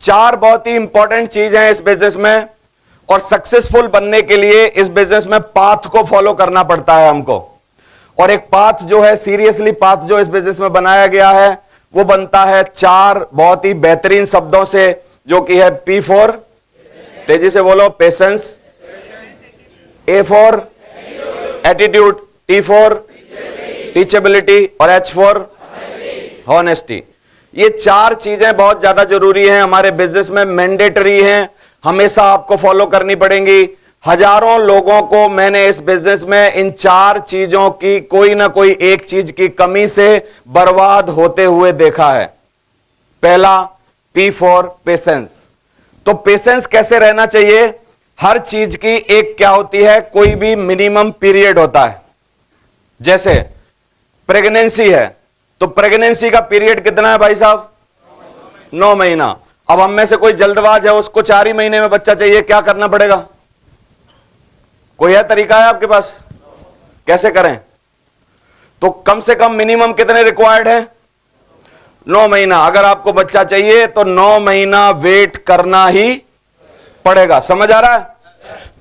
चार बहुत ही इंपॉर्टेंट चीज है इस बिजनेस में, और सक्सेसफुल बनने के लिए इस बिजनेस में पाथ को फॉलो करना पड़ता है हमको। और एक पाथ जो है, सीरियसली पाथ जो इस बिजनेस में बनाया गया है, वो बनता है चार बहुत ही बेहतरीन शब्दों से, जो कि है P फॉर, तेजी से बोलो, patience, A for attitude, T for teachability और H फॉर हॉनेस्टी। ये चार चीजें बहुत ज्यादा जरूरी हैं हमारे बिजनेस में, मैंडेटरी हैं, हमेशा आपको फॉलो करनी पड़ेंगी। हजारों लोगों को मैंने इस बिजनेस में इन चार चीजों की कोई ना कोई एक चीज की कमी से बर्बाद होते हुए देखा है। पहला P फॉर पेशेंस। तो पेशेंस कैसे रहना चाहिए? हर चीज की एक क्या होती है, कोई भी मिनिमम पीरियड होता है। जैसे प्रेगनेंसी है, तो प्रेगनेंसी का पीरियड कितना है भाई साहब? 9 महीना। अब हम में से कोई जल्दबाज है, उसको 4 ही महीने में बच्चा चाहिए, क्या करना पड़ेगा? कोई है तरीका है आपके पास? कैसे करें? तो कम से कम मिनिमम कितने रिक्वायर्ड है? 9 महीना। अगर आपको बच्चा चाहिए तो 9 महीना वेट करना ही पड़ेगा। समझ आ रहा है?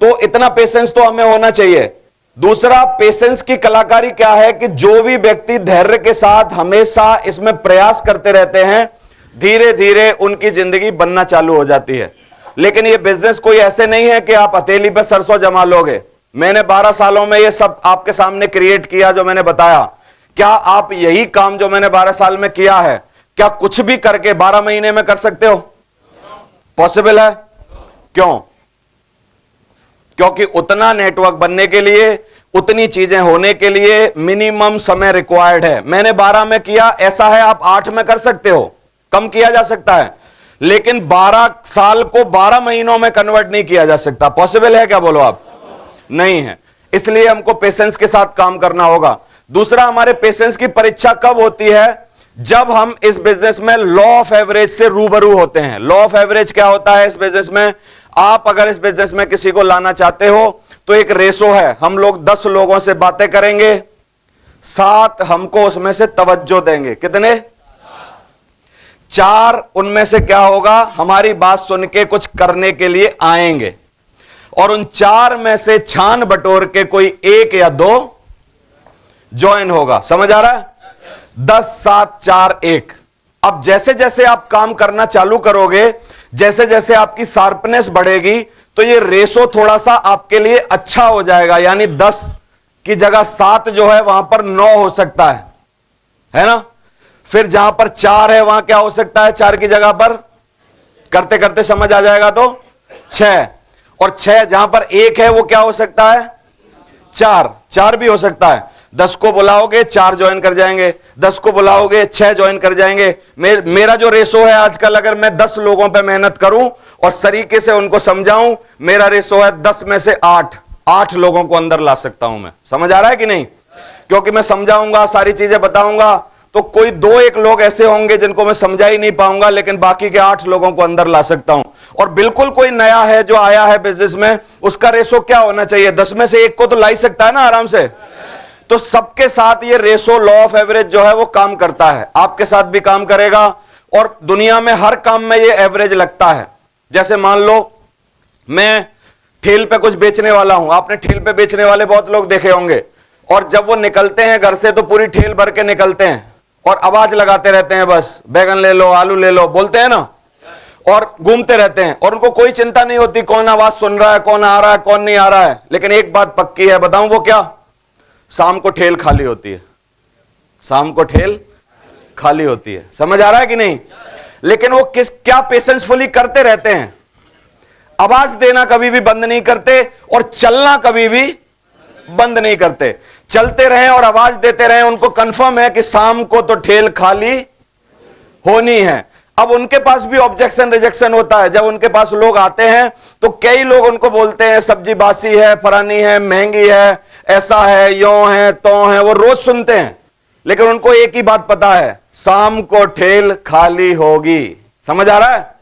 तो इतना पेशेंस तो हमें होना चाहिए। दूसरा, पेशेंस की कलाकारी क्या है कि जो भी व्यक्ति धैर्य के साथ हमेशा इसमें प्रयास करते रहते हैं, धीरे धीरे उनकी जिंदगी बनना चालू हो जाती है। लेकिन ये बिजनेस कोई ऐसे नहीं है कि आप हथेली पे सरसों जमा लोगे। मैंने 12 सालों में ये सब आपके सामने क्रिएट किया जो मैंने बताया। क्या आप यही काम जो मैंने 12 साल में किया है, क्या कुछ भी करके 12 महीने में कर सकते हो? पॉसिबल है? क्यों? क्योंकि उतना नेटवर्क बनने के लिए, उतनी चीजें होने के लिए मिनिमम समय रिक्वायर्ड है। मैंने 12 में किया, ऐसा है आप 8 में कर सकते हो, कम किया जा सकता है, लेकिन 12 साल को 12 महीनों में कन्वर्ट नहीं किया जा सकता। पॉसिबल है क्या? बोलो आप। नहीं है। इसलिए हमको पेशेंस के साथ काम करना होगा। दूसरा, हमारे पेशेंस की परीक्षा कब होती है? जब हम इस बिजनेस में लॉ ऑफ एवरेज से रूबरू होते हैं। लॉ ऑफ एवरेज क्या होता है इस बिजनेस में? आप अगर इस बिजनेस में किसी को लाना चाहते हो तो एक रेशो है, हम लोग 10 लोगों से बातें करेंगे, 7 हमको उसमें से तवज्जो देंगे। कितने? 4 उनमें से क्या होगा, हमारी बात सुन के कुछ करने के लिए आएंगे, और उन 4 में से छान बटोर के कोई 1 या 2 ज्वाइन होगा। समझ आ रहा है? 10, 7, 4, 1। अब जैसे जैसे आप काम करना चालू करोगे, जैसे जैसे आपकी शार्पनेस बढ़ेगी, तो ये रेशो थोड़ा सा आपके लिए अच्छा हो जाएगा। यानी 10 की जगह 7 जो है वहां पर 9 हो सकता है ना? फिर जहां पर 4 है वहां क्या हो सकता है? 4 की जगह पर करते करते समझ आ जाएगा तो 6, और 6 जहां पर 1 है वो क्या हो सकता है? 4 भी हो सकता है। 10 को बुलाओगे 4 ज्वाइन कर जाएंगे, 10 को बुलाओगे 6 ज्वाइन कर जाएंगे। मेरा जो रेशो है आजकल, अगर मैं 10 लोगों पे मेहनत करूं और सरीके से उनको समझाऊं, मेरा रेशो है 10 में से 8 लोगों को अंदर ला सकता हूं मैं। समझ आ रहा है कि नहीं? क्योंकि मैं समझाऊंगा, सारी चीजें बताऊंगा, तो कोई 2-1 लोग ऐसे होंगे जिनको मैं समझा ही नहीं पाऊंगा, लेकिन बाकी के 8 लोगों को अंदर ला सकता हूं। और बिल्कुल कोई नया है जो आया है बिजनेस में, उसका रेशो क्या होना चाहिए? 10 में से 1 को तो ला ही सकता है ना आराम से। तो सबके साथ ये रेशो, लॉ ऑफ एवरेज जो है वो काम करता है, आपके साथ भी काम करेगा, और दुनिया में हर काम में ये एवरेज लगता है। जैसे मान लो मैं ठेल पे कुछ बेचने वाला हूं, आपने ठेल पे बेचने वाले बहुत लोग देखे होंगे, और जब वो निकलते हैं घर से तो पूरी ठेल भर के निकलते हैं और आवाज लगाते रहते हैं, बस बैगन ले लो, आलू ले लो, बोलते हैं ना, और घूमते रहते हैं, और उनको कोई चिंता नहीं होती कौन आवाज सुन रहा है, कौन आ रहा है, कौन नहीं आ रहा है। लेकिन एक बात पक्की है, बताऊं वो क्या? शाम को ठेल खाली होती है, शाम को ठेल खाली होती है। समझ आ रहा है कि नहीं? लेकिन वो क्या पेशेंसफुली करते रहते हैं, आवाज देना कभी भी बंद नहीं करते, और चलना कभी भी बंद नहीं करते। चलते रहें और आवाज देते रहें, उनको कंफर्म है कि शाम को तो ठेल खाली होनी है। अब उनके पास भी ऑब्जेक्शन रिजेक्शन होता है। जब उनके पास लोग आते हैं तो कई लोग उनको बोलते हैं सब्जी बासी है, फरानी है, महंगी है, ऐसा है, यों है, त्यों है, वो रोज सुनते हैं, लेकिन उनको एक ही बात पता है, शाम को ठेल खाली होगी। समझ आ रहा है?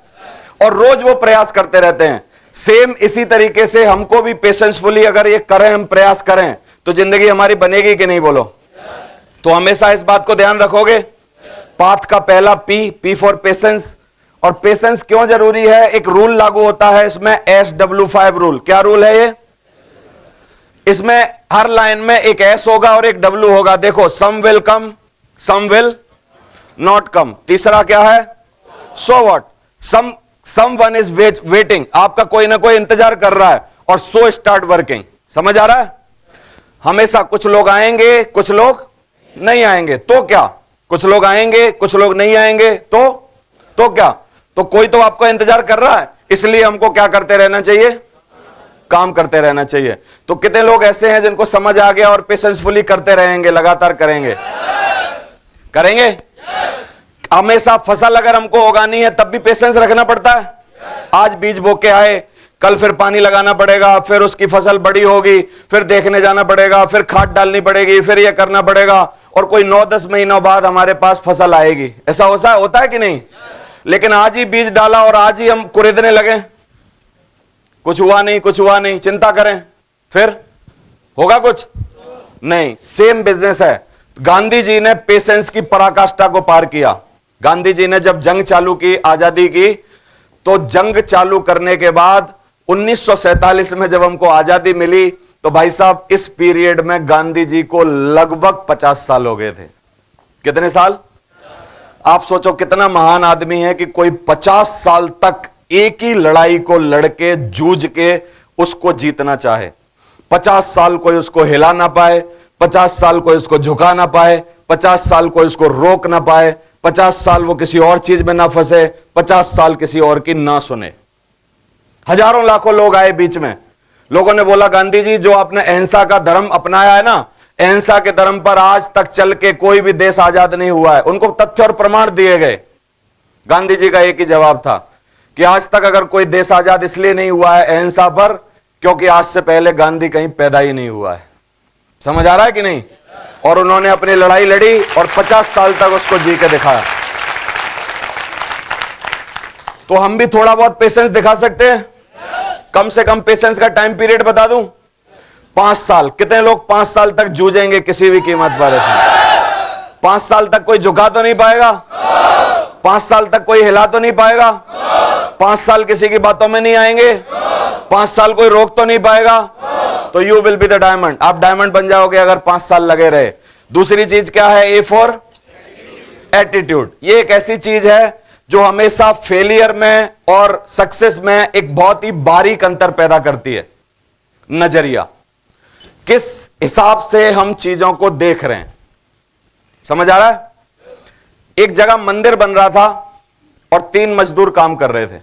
और रोज वो प्रयास करते रहते हैं। सेम इसी तरीके से हमको भी पेशेंसफुली अगर ये करें, हम प्रयास करें, तो जिंदगी हमारी बनेगी कि नहीं? बोलो। तो हमेशा इस बात को ध्यान रखोगे। पाथ का पहला P फॉर पेशेंस, और पेशेंस क्यों जरूरी है? एक रूल लागू होता है इसमें, SW5 रूल। क्या रूल है ये? इसमें हर लाइन में एक S होगा और एक W होगा। देखो, some will come, some will not come. तीसरा क्या है? So what, someone is waiting, आपका कोई ना कोई इंतजार कर रहा है, और सो स्टार्ट वर्किंग। समझ आ रहा है? हमेशा कुछ लोग आएंगे, कुछ लोग नहीं आएंगे, तो क्या? कुछ लोग आएंगे, कुछ लोग नहीं आएंगे, तो क्या? तो कोई तो आपका इंतजार कर रहा है, इसलिए हमको क्या करते रहना चाहिए? काम करते रहना चाहिए। तो कितने लोग ऐसे हैं जिनको समझ आ गया और पेशेंसफुली करते रहेंगे, लगातार करेंगे? करेंगे? हमेशा फसल अगर हमको उगानी है तब भी पेशेंस रखना पड़ता है। आज बीज बो के आए, कल फिर पानी लगाना पड़ेगा, फिर उसकी फसल बड़ी होगी, फिर देखने जाना पड़ेगा, फिर खाद डालनी पड़ेगी, फिर यह करना पड़ेगा, और कोई 9-10 महीनों बाद हमारे पास फसल आएगी। ऐसा होता है कि नहीं? लेकिन आज ही बीज डाला और आज ही हम कुरेदने लगे, कुछ हुआ नहीं, कुछ हुआ नहीं, चिंता करें, फिर होगा कुछ नहीं। सेम बिजनेस है। गांधी जी ने पेशेंस की पराकाष्ठा को पार किया। गांधी जी ने जब जंग चालू की, आजादी की, तो जंग चालू करने के बाद 1947 में जब हमको आजादी मिली, तो भाई साहब इस पीरियड में गांधी जी को लगभग 50 साल हो गए थे। कितने साल? आप सोचो कितना महान आदमी है कि कोई 50 साल तक एक ही लड़ाई को लड़के जूझ के उसको जीतना चाहे। 50 साल कोई उसको हिला ना पाए, 50 साल कोई उसको झुका ना पाए, 50 साल कोई उसको रोक ना पाए, 50 साल वो किसी और चीज में ना फंसे, 50 साल किसी और की ना सुने। हजारों लाखों लोग आए बीच में, लोगों ने बोला गांधी जी जो आपने अहिंसा का धर्म अपनाया है ना, अहिंसा के धर्म पर आज तक चल के कोई भी देश आजाद नहीं हुआ है। उनको तथ्य और प्रमाण दिए गए। गांधी जी का एक ही जवाब था कि आज तक अगर कोई देश आजाद इसलिए नहीं हुआ है अहिंसा पर, क्योंकि आज से पहले गांधी कहीं पैदा ही नहीं हुआ है। समझ आ रहा है कि नहीं? और उन्होंने अपनी लड़ाई लड़ी और 50 साल तक उसको जी के दिखाया। तो हम भी थोड़ा बहुत पेशेंस दिखा सकते हैं। कम से कम पेशेंस का टाइम पीरियड बता दूं, 5 साल। कितने लोग 5 साल तक जूझेंगे किसी भी कीमत पर? 5 साल तक कोई झुका तो नहीं पाएगा, 5 साल तक कोई हिला तो नहीं पाएगा, 5 साल किसी की बातों में नहीं आएंगे, 5 साल कोई रोक तो नहीं पाएगा, तो you will be the diamond. आप डायमंड बन जाओगे अगर 5 साल लगे रहे। दूसरी चीज क्या है? A for attitude. ये एक ऐसी चीज है जो हमेशा फेलियर में और सक्सेस में एक बहुत ही बारीक अंतर पैदा करती है। नजरिया, किस हिसाब से हम चीजों को देख रहे हैं। समझ आ रहा है? एक जगह मंदिर बन रहा था और 3 मजदूर काम कर रहे थे।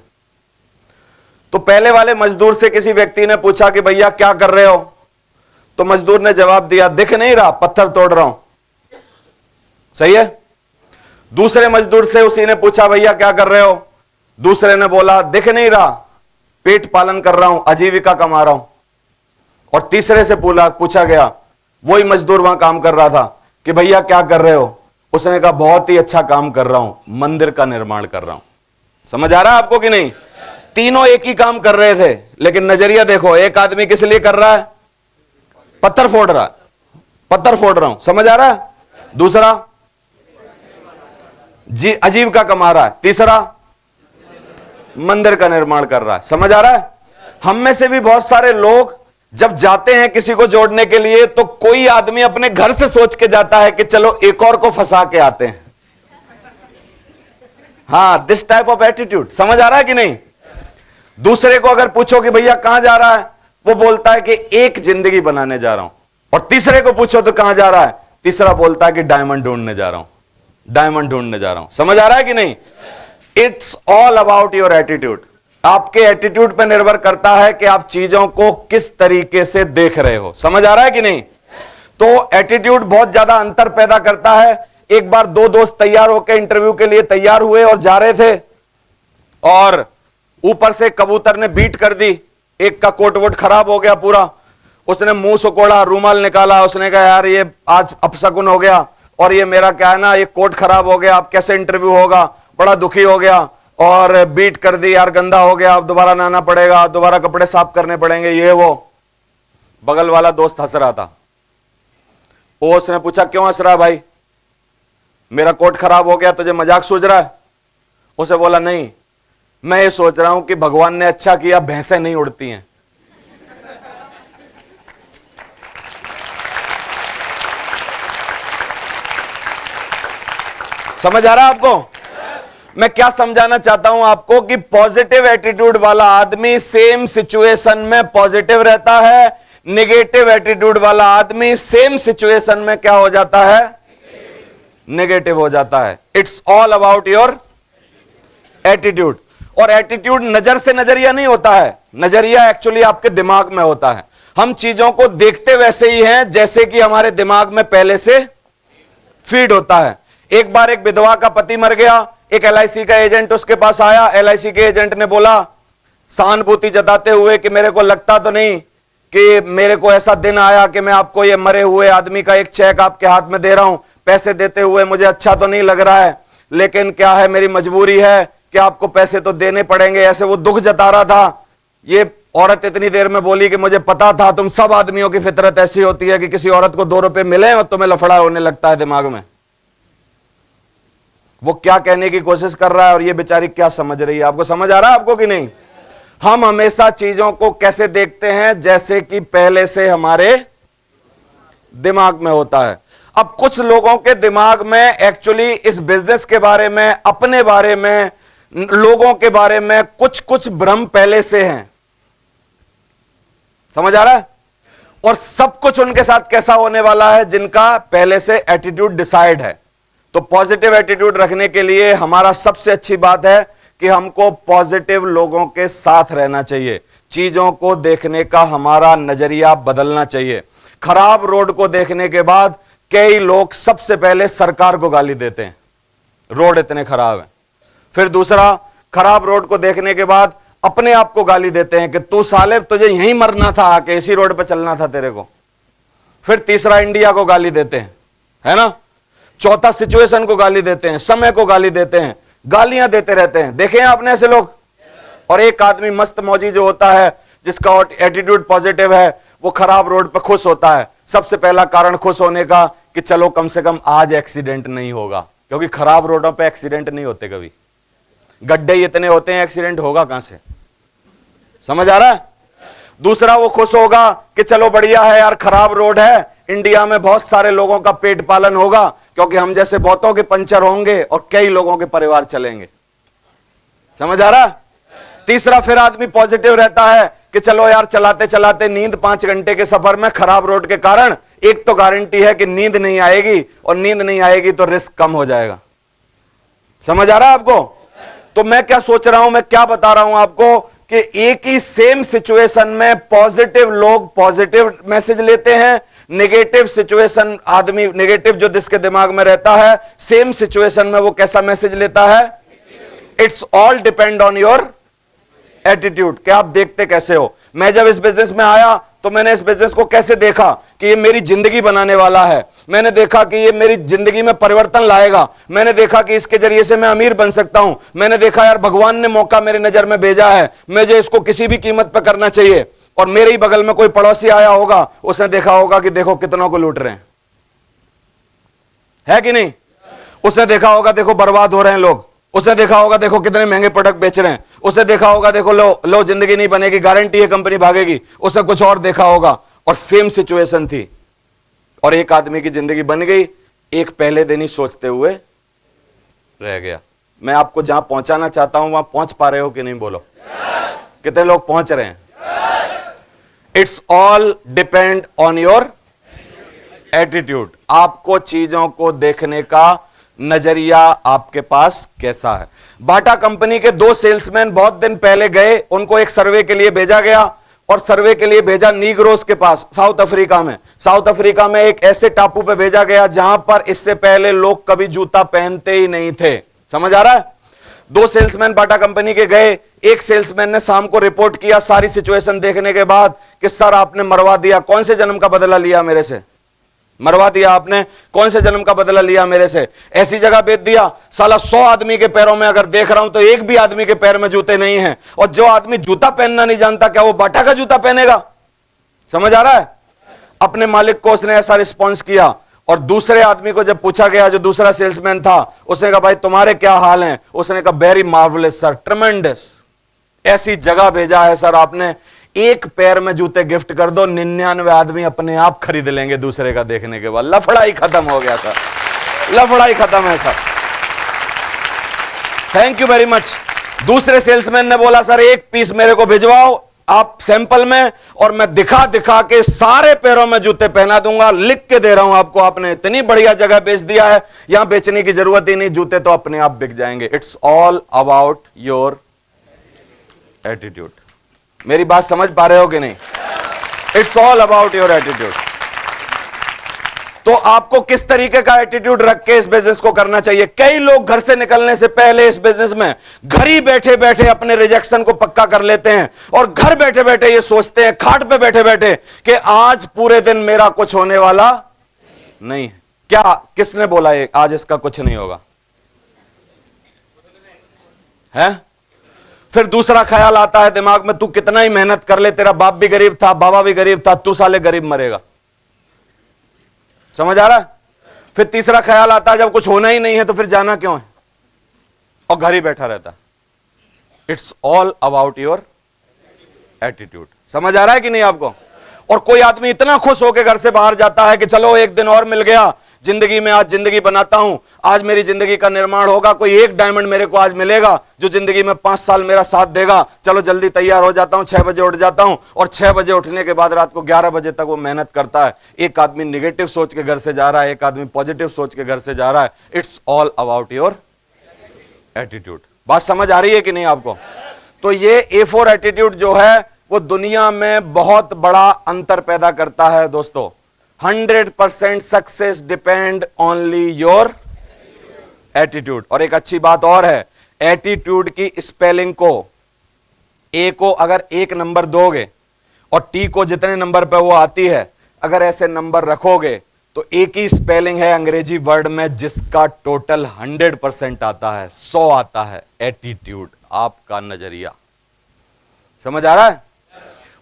तो पहले वाले मजदूर से किसी व्यक्ति ने पूछा कि भैया क्या कर रहे हो? तो मजदूर ने जवाब दिया, दिख नहीं रहा, पत्थर तोड़ रहा हूं। सही है। दूसरे मजदूर से उसी ने पूछा, भैया क्या कर रहे हो? दूसरे ने बोला, दिख नहीं रहा, पेट पालन कर रहा हूं, आजीविका कमा रहा हूं। और तीसरे से पूछा गया, वही मजदूर वहां काम कर रहा था, कि भैया क्या कर रहे हो? उसने कहा, बहुत ही अच्छा काम कर रहा हूं, मंदिर का निर्माण कर रहा हूं। समझ आ रहा है आपको कि नहीं? तीनों एक ही काम कर रहे थे, लेकिन नजरिया देखो। एक आदमी किस लिए कर रहा है? पत्थर फोड़ रहा है, पत्थर फोड़ रहा हूं। समझ आ रहा है? दूसरा जी आजीविका कमा रहा है, तीसरा मंदिर का निर्माण कर रहा है। समझ आ रहा है? हम में से भी बहुत सारे लोग जब जाते हैं किसी को जोड़ने के लिए, तो कोई आदमी अपने घर से सोच के जाता है कि चलो एक और को फंसा के आते हैं। हाँ, दिस टाइप ऑफ एटीट्यूड। समझ आ रहा है कि नहीं? दूसरे को अगर पूछो कि भैया कहां जा रहा है, वो बोलता है कि एक जिंदगी बनाने जा रहा हूं। और तीसरे को पूछो तो कहां जा रहा है, तीसरा बोलता है कि डायमंड ढूंढने जा रहा हूं, डायमंड ढूंढने जा रहा हूं। समझ आ रहा है कि नहीं? It's all about your attitude. आपके एटीट्यूड पर निर्भर करता है कि आप चीजों को किस तरीके से देख रहे हो। समझ आ रहा है कि नहीं? तो एटीट्यूड बहुत ज्यादा अंतर पैदा करता है। एक बार 2 दोस्त तैयार होकर इंटरव्यू के लिए तैयार हुए और जा रहे थे, और ऊपर से कबूतर ने बीट कर दी। एक का कोट वोट खराब हो गया पूरा, उसने मुंह सुकोड़ा, रूमाल निकाला, उसने कहा यार ये आज अपशकुन हो गया, और ये मेरा क्या है ना, ये कोट खराब हो गया, अब कैसे इंटरव्यू होगा। बड़ा दुखी हो गया और बीट कर दी, यार गंदा हो गया, अब दोबारा नहाना पड़ेगा, दोबारा कपड़े साफ करने पड़ेंगे, ये वो। बगल वाला दोस्त हंस रहा था। वो उसने पूछा, क्यों हंस रहा भाई? मेरा कोट खराब हो गया, तुझे मजाक सूझ रहा है? उसे बोला, नहीं, मैं ये सोच रहा हूं कि भगवान ने अच्छा किया भैंसें नहीं उड़ती हैं। समझ आ रहा है आपको? मैं क्या समझाना चाहता हूं आपको कि पॉजिटिव एटीट्यूड वाला आदमी सेम सिचुएशन में पॉजिटिव रहता है, नेगेटिव एटीट्यूड वाला आदमी सेम सिचुएशन में क्या हो जाता है? नेगेटिव हो जाता है। It's all about your attitude. और एटीट्यूड नजर से नजरिया नहीं होता है, नजरिया एक्चुअली आपके दिमाग में होता है। हम चीजों को देखते वैसे ही हैं जैसे कि हमारे दिमाग में पहले से फीड होता है। एक बार एक विधवा का पति मर गया, एक एलआईसी का एजेंट उसके पास आया। एलआईसी के एजेंट ने बोला सहानुभूति जताते हुए कि मेरे को लगता तो नहीं कि मेरे को ऐसा दिन आया कि मैं आपको ये मरे हुए आदमी का एक चेक आपके हाथ में दे रहा हूं, पैसे देते हुए मुझे अच्छा तो नहीं लग रहा है, लेकिन क्या है मेरी मजबूरी है कि आपको पैसे तो देने पड़ेंगे। ऐसे वो दुख जता रहा था। ये औरत इतनी देर में बोली कि मुझे पता था, तुम सब आदमियों की फितरत ऐसी होती है कि किसी औरत को 2 रुपए मिले और तुम्हें लफड़ा होने लगता है दिमाग में। वो क्या कहने की कोशिश कर रहा है और ये बेचारी क्या समझ रही है? आपको समझ आ रहा है आपको कि नहीं? हम हमेशा चीजों को कैसे देखते हैं? जैसे कि पहले से हमारे दिमाग में होता है। अब कुछ लोगों के दिमाग में एक्चुअली इस बिजनेस के बारे में, अपने बारे में, लोगों के बारे में कुछ कुछ भ्रम पहले से हैं। समझ आ रहा है? और सब कुछ उनके साथ कैसा होने वाला है जिनका पहले से एटीट्यूड डिसाइड है। तो पॉजिटिव एटीट्यूड रखने के लिए हमारा सबसे अच्छी बात है कि हमको पॉजिटिव लोगों के साथ रहना चाहिए। चीजों को देखने का हमारा नजरिया बदलना चाहिए। खराब रोड को देखने के बाद कई लोग सबसे पहले सरकार को गाली देते हैं, रोड इतने खराब है। फिर दूसरा, खराब रोड को देखने के बाद अपने आप को गाली देते हैं कि तू साले तुझे यहीं मरना था, आके इसी रोड पे चलना था तेरे को। फिर तीसरा, इंडिया को गाली देते हैं, है ना। चौथा, सिचुएशन को गाली देते हैं, समय को गाली देते हैं, गालियां देते रहते हैं। देखे हैं आपने ऐसे लोग? और एक आदमी मस्त मौजी जो होता है, जिसका एटीट्यूड पॉजिटिव है, वो खराब रोड पे खुश होता है। सबसे पहला कारण खुश होने का कि चलो कम से कम आज एक्सीडेंट नहीं होगा, क्योंकि खराब रोडों पे एक्सीडेंट नहीं होते कभी। गड्ढे इतने होते हैं, एक्सीडेंट होगा कहां से? समझ आ रहा है? दूसरा, वो खुश होगा कि चलो बढ़िया है यार, खराब रोड है, इंडिया में बहुत सारे लोगों का पेट पालन होगा, क्योंकि हम जैसे बहुतों के पंचर होंगे और कई लोगों के परिवार चलेंगे। समझ आ रहा है? तीसरा, फिर आदमी पॉजिटिव रहता है कि चलो यार, चलाते चलाते नींद 5 घंटे के सफर में खराब रोड के कारण एक तो गारंटी है कि नींद नहीं आएगी, और नींद नहीं आएगी तो रिस्क कम हो जाएगा। समझ आ रहा है आपको? तो मैं क्या सोच रहा हूं, मैं क्या बता रहा हूं आपको कि एक ही सेम सिचुएशन में पॉजिटिव लोग पॉजिटिव मैसेज लेते हैं, नेगेटिव सिचुएशन आदमी, नेगेटिव जो जिसके दिमाग में रहता है, सेम सिचुएशन में वो कैसा मैसेज लेता है? It's all depend on your attitude, कि आप देखते कैसे हो। मैं जब इस बिजनेस में आया तो मैंने इस बिजनेस को कैसे देखा कि ये मेरी जिंदगी बनाने वाला है। मैंने देखा कि ये मेरी जिंदगी में परिवर्तन लाएगा। मैंने देखा कि इसके जरिए से मैं अमीर बन सकता हूं। मैंने देखा यार, भगवान ने मौका मेरे नजर में भेजा है, मुझे इसको किसी भी कीमत पर करना चाहिए। और मेरे ही बगल में कोई पड़ोसी आया होगा, उसने देखा होगा कि देखो कितनों को लूट रहे हैं, है कि नहीं? उसने देखा होगा देखो बर्बाद हो रहे हैं लोग। उसने देखा होगा देखो कितने महंगे प्रोडक्ट बेच रहे हैं। उसने देखा होगा देखो लो जिंदगी नहीं बनेगी, गारंटी है कंपनी भागेगी। उसने कुछ और देखा होगा, और सेम सिचुएशन थी, और एक आदमी की जिंदगी बन गई, एक पहले दिन ही सोचते हुए रह गया। मैं आपको जहां पहुंचाना चाहता हूं वहां पहुंच पा रहे हो कि नहीं? बोलो, कितने लोग पहुंच रहे हैं? It's all depend on your attitude. आपको चीजों को देखने का नजरिया आपके पास कैसा है? बाटा कंपनी के 2 सेल्समैन बहुत दिन पहले गए, उनको एक सर्वे के लिए भेजा गया, और सर्वे के लिए भेजा नीग्रोस के पास, साउथ अफ्रीका में। साउथ अफ्रीका में एक ऐसे टापू पे भेजा गया जहां पर इससे पहले लोग कभी जूता पहनते ही नहीं थे। समझ आ रहा है? 2 सेल्समैन बाटा कंपनी के गए। एक सेल्समैन ने शाम को रिपोर्ट किया सारी सिचुएशन देखने के बाद कि सर आपने मरवा दिया, कौन से जन्म का बदला लिया मेरे से? मरवा दिया आपने, कौन से जन्म का बदला लिया मेरे से? ऐसी जगह बेच दिया, साला 100 आदमी के पैरों में अगर देख रहा हूं तो एक भी आदमी के पैर में जूते नहीं हैं। और जो आदमी जूता पहनना नहीं जानता, क्या वो बाटा का जूता पहनेगा? समझ आ रहा है? अपने मालिक को उसने ऐसा रिस्पॉन्स किया। और दूसरे आदमी को जब पूछा गया, जो दूसरा सेल्समैन था, उसने कहा भाई तुम्हारे क्या हाल हैं? उसने कहा वेरी मार्वलस सर, ट्रेमेंडस। ऐसी जगह भेजा है सर आपने, एक पैर में जूते गिफ्ट कर दो, 99 आदमी अपने आप खरीद लेंगे दूसरे का देखने के बाद। लफड़ा ही खत्म हो गया सर, लफड़ा ही खत्म है sir. Thank you very much. दूसरे सेल्समैन ने बोला सर एक पीस मेरे को भिजवाओ आप सैंपल में, और मैं दिखा दिखा के सारे पैरों में जूते पहना दूंगा, लिख के दे रहा हूं आपको, आपने इतनी बढ़िया जगह बेच दिया है, यहां बेचने की जरूरत ही नहीं, जूते तो अपने आप बिक जाएंगे। It's all about your attitude. मेरी बात समझ पा रहे हो कि नहीं? It's all about your attitude. तो आपको किस तरीके का एटीट्यूड रख के इस बिजनेस को करना चाहिए? कई लोग घर से निकलने से पहले इस बिजनेस में घर ही बैठे बैठे अपने रिजेक्शन को पक्का कर लेते हैं, और घर बैठे बैठे ये सोचते हैं, खाट पे बैठे बैठे, कि आज पूरे दिन मेरा कुछ होने वाला नहीं है। क्या किसने बोला ये आज इसका कुछ नहीं होगा? है? फिर दूसरा ख्याल आता है दिमाग में, तू कितना ही मेहनत कर ले, तेरा बाप भी गरीब था, बाबा भी गरीब था, तू साले गरीब मरेगा। समझ आ रहा है? फिर तीसरा ख्याल आता है, जब कुछ होना ही नहीं है तो फिर जाना क्यों है, और घर ही बैठा रहता। It's all about your attitude. समझ आ रहा है कि नहीं आपको? और कोई आदमी इतना खुश होकर घर से बाहर जाता है कि चलो एक दिन और मिल गया जिंदगी में, आज जिंदगी बनाता हूं, आज मेरी जिंदगी का निर्माण होगा, कोई एक डायमंड मेरे को आज मिलेगा जो जिंदगी में 5 साल मेरा साथ देगा, चलो जल्दी तैयार हो जाता हूं, 6 बजे उठ जाता हूं, और 6 बजे उठने के बाद रात को 11 बजे तक वो मेहनत करता है। एक आदमी निगेटिव सोच के घर से जा रहा है, एक आदमी पॉजिटिव सोच के घर से जा रहा है। It's all about your attitude. बात समझ आ रही है कि नहीं आपको? तो ये A4 एटीट्यूड जो है वो दुनिया में बहुत बड़ा अंतर पैदा करता है दोस्तों। 100% success depend only your attitude. और एक अच्छी बात और है, एटीट्यूड की स्पेलिंग को, ए को अगर 1 नंबर दोगे और टी को जितने नंबर पे वो आती है, अगर ऐसे नंबर रखोगे तो एक ही स्पेलिंग है अंग्रेजी वर्ड में जिसका टोटल 100% आता है, 100 आता है। एटीट्यूड, आपका नजरिया। समझ आ रहा है?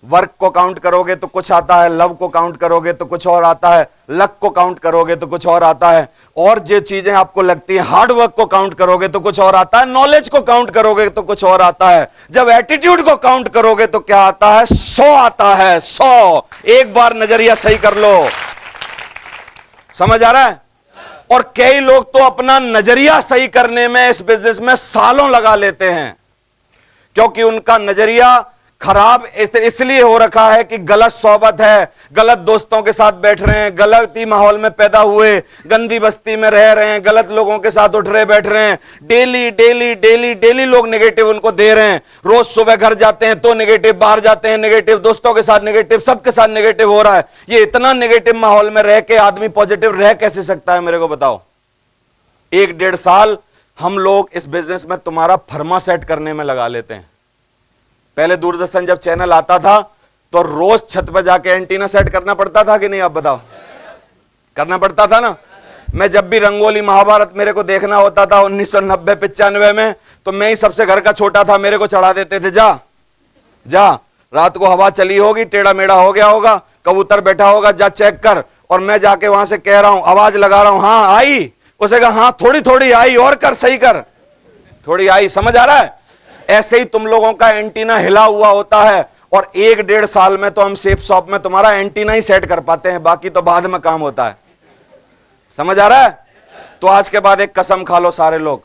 वर्क को काउंट करोगे तो कुछ आता है, लव को काउंट करोगे तो कुछ और आता है, लक को काउंट करोगे तो कुछ और आता है, और जो चीजें आपको लगती हैं, हार्ड वर्क को काउंट करोगे तो कुछ और आता है, नॉलेज को काउंट करोगे तो कुछ और आता है। जब एटीट्यूड को काउंट करोगे तो क्या आता है? 100 आता है, 100। एक बार नजरिया सही कर लो। समझ आ रहा है? और कई लोग तो अपना नजरिया सही करने में इस बिजनेस में सालों लगा लेते हैं, क्योंकि उनका नजरिया खराब इसलिए हो रखा है कि गलत सोबत है, गलत दोस्तों के साथ बैठ रहे हैं, गलत ही माहौल में पैदा हुए, गंदी बस्ती में रह रहे हैं, गलत लोगों के साथ उठ रहे बैठ रहे हैं, डेली डेली डेली डेली लोग नेगेटिव उनको दे रहे हैं। रोज सुबह घर जाते हैं तो नेगेटिव, बाहर जाते हैं नेगेटिव, दोस्तों के साथ नेगेटिव, सबके साथ नेगेटिव हो रहा है। ये इतना नेगेटिव माहौल में रह के आदमी पॉजिटिव रह कैसे सकता है? मेरे को बताओ। 1-1.5 साल हम लोग इस बिजनेस में तुम्हारा फर्मा सेट करने में लगा लेते हैं। पहले दूरदर्शन जब चैनल आता था तो रोज छत पर जाके एंटीना सेट करना पड़ता था कि नहीं? आप बताओ। करना पड़ता था ना। मैं जब भी रंगोली महाभारत मेरे को देखना होता था 1990-95 में, तो मैं ही सबसे घर का छोटा था, मेरे को चढ़ा देते थे, जा जा रात को हवा चली होगी, टेढ़ा मेढ़ा हो गया होगा, कबूतर बैठा होगा, जा चेक कर। और मैं जाके वहां से कह रहा हूं, आवाज लगा रहा हूं, हाँ आई? उसे कहा हाँ थोड़ी थोड़ी आई, और कर, सही कर, थोड़ी आई। समझ आ रहा है? ऐसे ही तुम लोगों का एंटीना हिला हुआ होता है, और 1-1.5 साल में तो हम सेफ शॉप में तुम्हारा एंटीना ही सेट कर पाते हैं, बाकी तो बाद में काम होता है। समझ आ रहा है? तो आज के बाद एक कसम खा लो सारे लोग,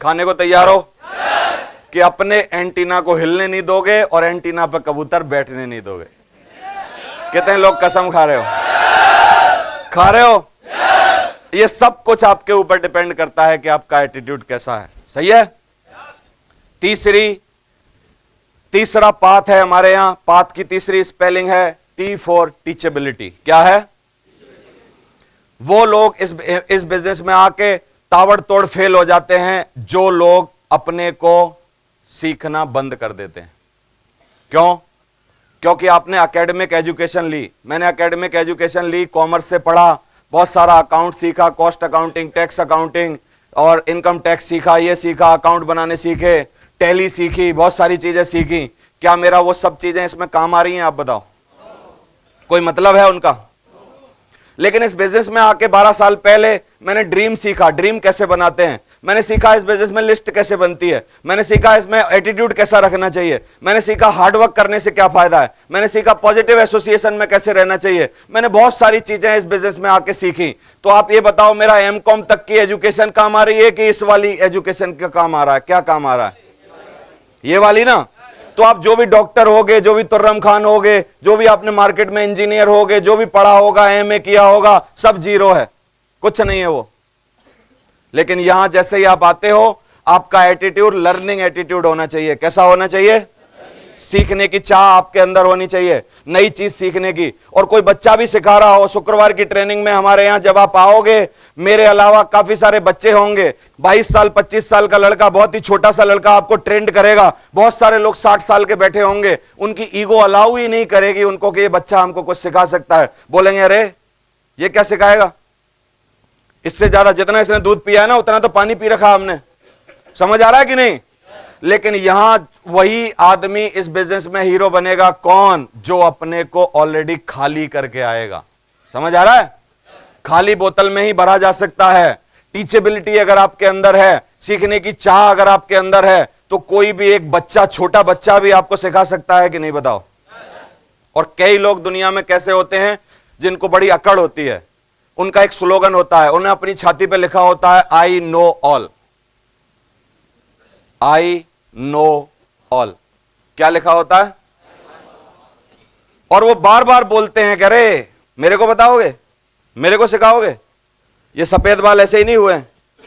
खाने को तैयार हो कि अपने एंटीना को हिलने नहीं दोगे और एंटीना पर कबूतर बैठने नहीं दोगे। कितने लोग कसम खा रहे हो? खा रहे हो? ये सब कुछ आपके ऊपर डिपेंड करता है कि आपका एटीट्यूड कैसा है। सही है? तीसरा पाथ है हमारे यहां। पाथ की तीसरी स्पेलिंग है T फॉर टीचेबिलिटी। क्या है? वो लोग इस बिजनेस में आके ताबड़तोड़ फेल हो जाते हैं जो लोग अपने को सीखना बंद कर देते हैं। क्यों? क्योंकि आपने एकेडमिक एजुकेशन ली, मैंने एकेडमिक एजुकेशन ली, कॉमर्स से पढ़ा, बहुत सारा अकाउंट सीखा, कॉस्ट अकाउंटिंग, टैक्स अकाउंटिंग और इनकम टैक्स सीखा, ये सीखा, अकाउंट बनाने सीखे, टैली सीखी, बहुत सारी चीजें सीखी। क्या मेरा वो सब चीजें इसमें काम आ रही हैं? आप बताओ। कोई मतलब है उनका? लेकिन इस बिजनेस में आके 12 साल पहले मैंने ड्रीम सीखा, ड्रीम कैसे बनाते हैं, मैंने सीखा इस बिजनेस में लिस्ट कैसे बनती है, मैंने सीखा इसमें एटीट्यूड कैसा रखना चाहिए, मैंने सीखा हार्डवर्क करने से क्या फायदा है, मैंने सीखा पॉजिटिव एसोसिएशन में कैसे रहना चाहिए, मैंने बहुत सारी चीजें इस बिजनेस में आके सीखी। तो आप ये बताओ, मेरा एमकॉम तक की एजुकेशन काम आ रही है कि इस वाली एजुकेशन का काम आ रहा है? क्या काम आ रहा है? ये वाली ना। तो आप जो भी डॉक्टर होगे, जो भी तुर्रम खान होगे, जो भी आपने मार्केट में इंजीनियर होगे, जो भी पढ़ा होगा, एमए किया होगा, सब जीरो है, कुछ नहीं है वो। लेकिन यहां जैसे ही आप आते हो, आपका एटीट्यूड लर्निंग एटीट्यूड होना चाहिए। कैसा होना चाहिए? सीखने की चाह आपके अंदर होनी चाहिए, नई चीज सीखने की। और कोई बच्चा भी सिखा रहा हो, शुक्रवार की ट्रेनिंग में हमारे यहां जब आप आओगे, मेरे अलावा काफी सारे बच्चे होंगे। 22 साल 25 साल का लड़का, बहुत ही छोटा सा लड़का आपको ट्रेंड करेगा। बहुत सारे लोग 60 साल के बैठे होंगे, उनकी ईगो अलाउ ही नहीं करेगी उनको कि ये बच्चा हमको कुछ सिखा सकता है। बोलेंगे अरे ये क्या सिखाएगा, इससे ज्यादा जितना इसने दूध पिया है ना, उतना तो पानी पी रखा हमने। समझ आ रहा है कि नहीं? लेकिन यहां वही आदमी इस बिजनेस में हीरो बनेगा। कौन? जो अपने को ऑलरेडी खाली करके आएगा। समझ आ रहा है? खाली बोतल में ही भरा जा सकता है। टीचेबिलिटी अगर आपके अंदर है, सीखने की चाह अगर आपके अंदर है, तो कोई भी एक बच्चा, छोटा बच्चा भी आपको सिखा सकता है कि नहीं? बताओ। और कई लोग दुनिया में कैसे होते हैं जिनको बड़ी अकड़ होती है, उनका एक स्लोगन होता है, उन्हें अपनी छाती पे लिखा होता है I know all. I know all क्या लिखा होता है? और वो बार बार बोलते हैं कि अरे मेरे को बताओगे, मेरे को सिखाओगे, ये सफेद बाल ऐसे ही नहीं हुए,